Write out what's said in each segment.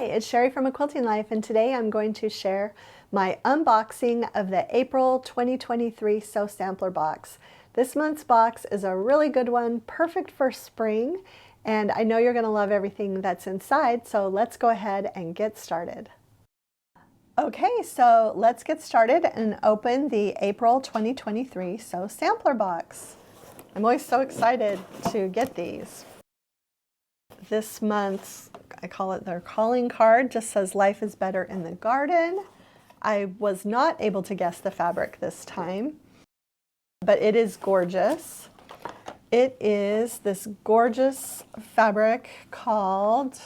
it's Sherri from A Quilting Life, and today I'm going to share my unboxing of the April 2023 Sew Sampler box. This month's box is a really good one, perfect for spring, and I know you're going to love everything that's inside, so let's go ahead and get started. Okay, so let's get started and open the April 2023 Sew Sampler box. I'm always so excited to get these. This month's, I call it their calling card, just says life is better in the garden. I was not able to guess the fabric this time, but it is gorgeous. It is this gorgeous fabric called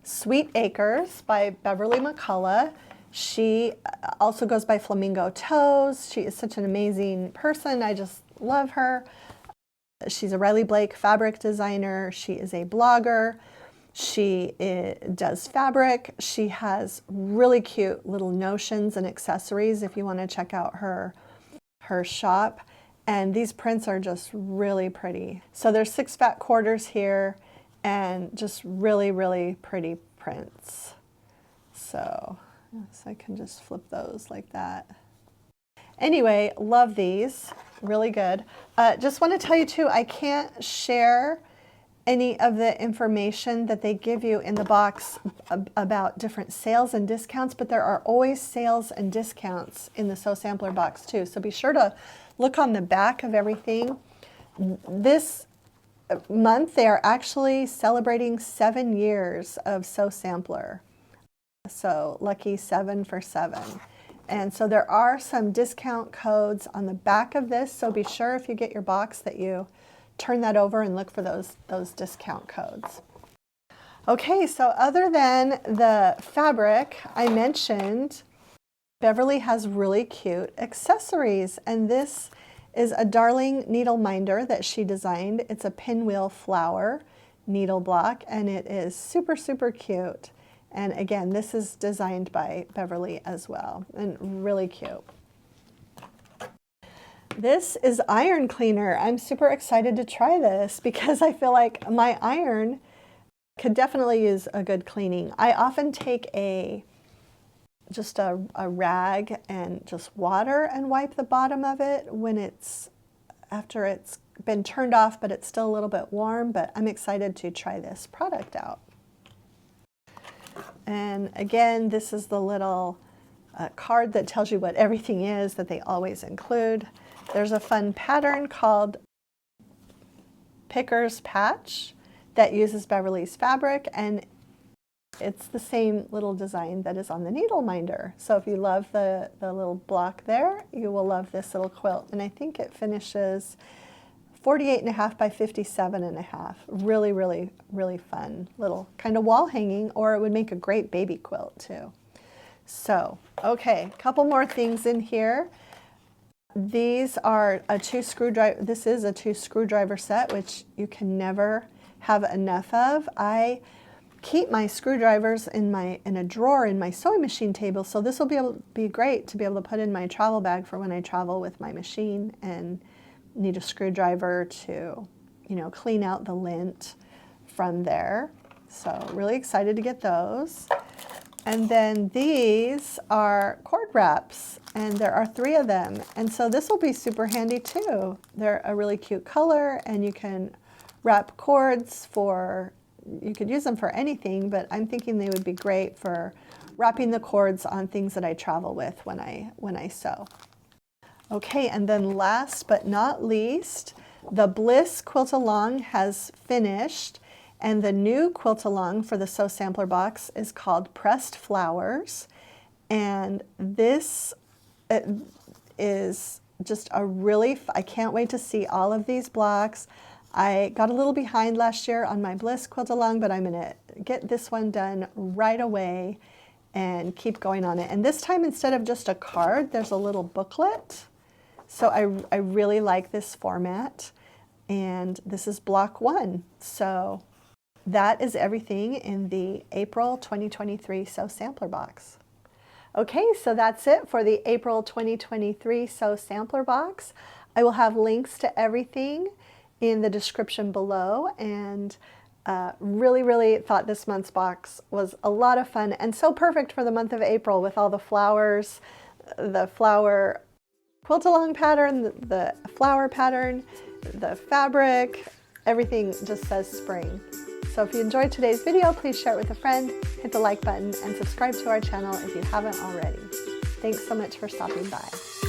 Sweet Acres by Beverly McCullough. She also goes by Flamingo Toes. She is such an amazing person. I just love her. She's a Riley Blake fabric designer. She is a blogger. She does fabric. She has really cute little notions and accessories if you want to check out her shop. And these prints are just really pretty. So there's 6 fat quarters here and just really, really pretty prints. So I can just flip those like that. Anyway, love these, really good. Just want to tell you too, I can't share any of the information that they give you in the box about different sales and discounts, but there are always sales and discounts in the Sew Sampler box too. So be sure to look on the back of everything. This month they are actually celebrating 7 years of Sew Sampler. So lucky 7 for 7. And so there are some discount codes on the back of this, so be sure if you get your box that you turn that over and look for those discount codes. Okay, so other than the fabric I mentioned, Beverly has really cute accessories, and this is a darling needle minder that she designed. It's a pinwheel flower needle block, and it is super, super cute. And again, this is designed by Beverly as well, and really cute. This is iron cleaner. I'm super excited to try this because I feel like my iron could definitely use a good cleaning. I often take just a rag and just water and wipe the bottom of it when after it's been turned off, but it's still a little bit warm. But I'm excited to try this product out. And again, this is the little card that tells you what everything is that they always include. There's a fun pattern called Picker's Patch that uses Beverly's fabric, and it's the same little design that is on the needle minder. So if you love the little block there, you will love this little quilt. And I think it finishes 48.5 by 57.5. Really, really, really fun little kind of wall hanging, or it would make a great baby quilt too. So, okay, a couple more things in here. These are a 2 screwdriver. This is a 2 screwdriver set, which you can never have enough of. I keep my screwdrivers in a drawer in my sewing machine table, so this will be great to be able to put in my travel bag for when I travel with my machine and need a screwdriver to, clean out the lint from there. So really excited to get those. And then these are cord wraps, and there are 3 of them. And so this will be super handy too. They're a really cute color, and you can wrap cords you could use them for anything, but I'm thinking they would be great for wrapping the cords on things that I travel with when I sew. Okay, and then last but not least, the Bliss Quilt Along has finished, and the new quilt along for the Sew Sampler box is called Pressed Flowers, and this is just I can't wait to see all of these blocks. I got a little behind last year on my Bliss Quilt Along, but I'm gonna get this one done right away and keep going on it. And this time, instead of just a card, there's a little booklet. So I really like this format, and this is block 1. So that is everything in the April 2023 Sew Sampler box. Okay, so that's it for the April 2023 Sew Sampler box. I will have links to everything in the description below, and Really thought this month's box was a lot of fun and so perfect for the month of April with all the flowers, the flower quilt-along pattern, the flower pattern, the fabric, everything just says spring. So if you enjoyed today's video, please share it with a friend, hit the like button, and subscribe to our channel if you haven't already. Thanks so much for stopping by.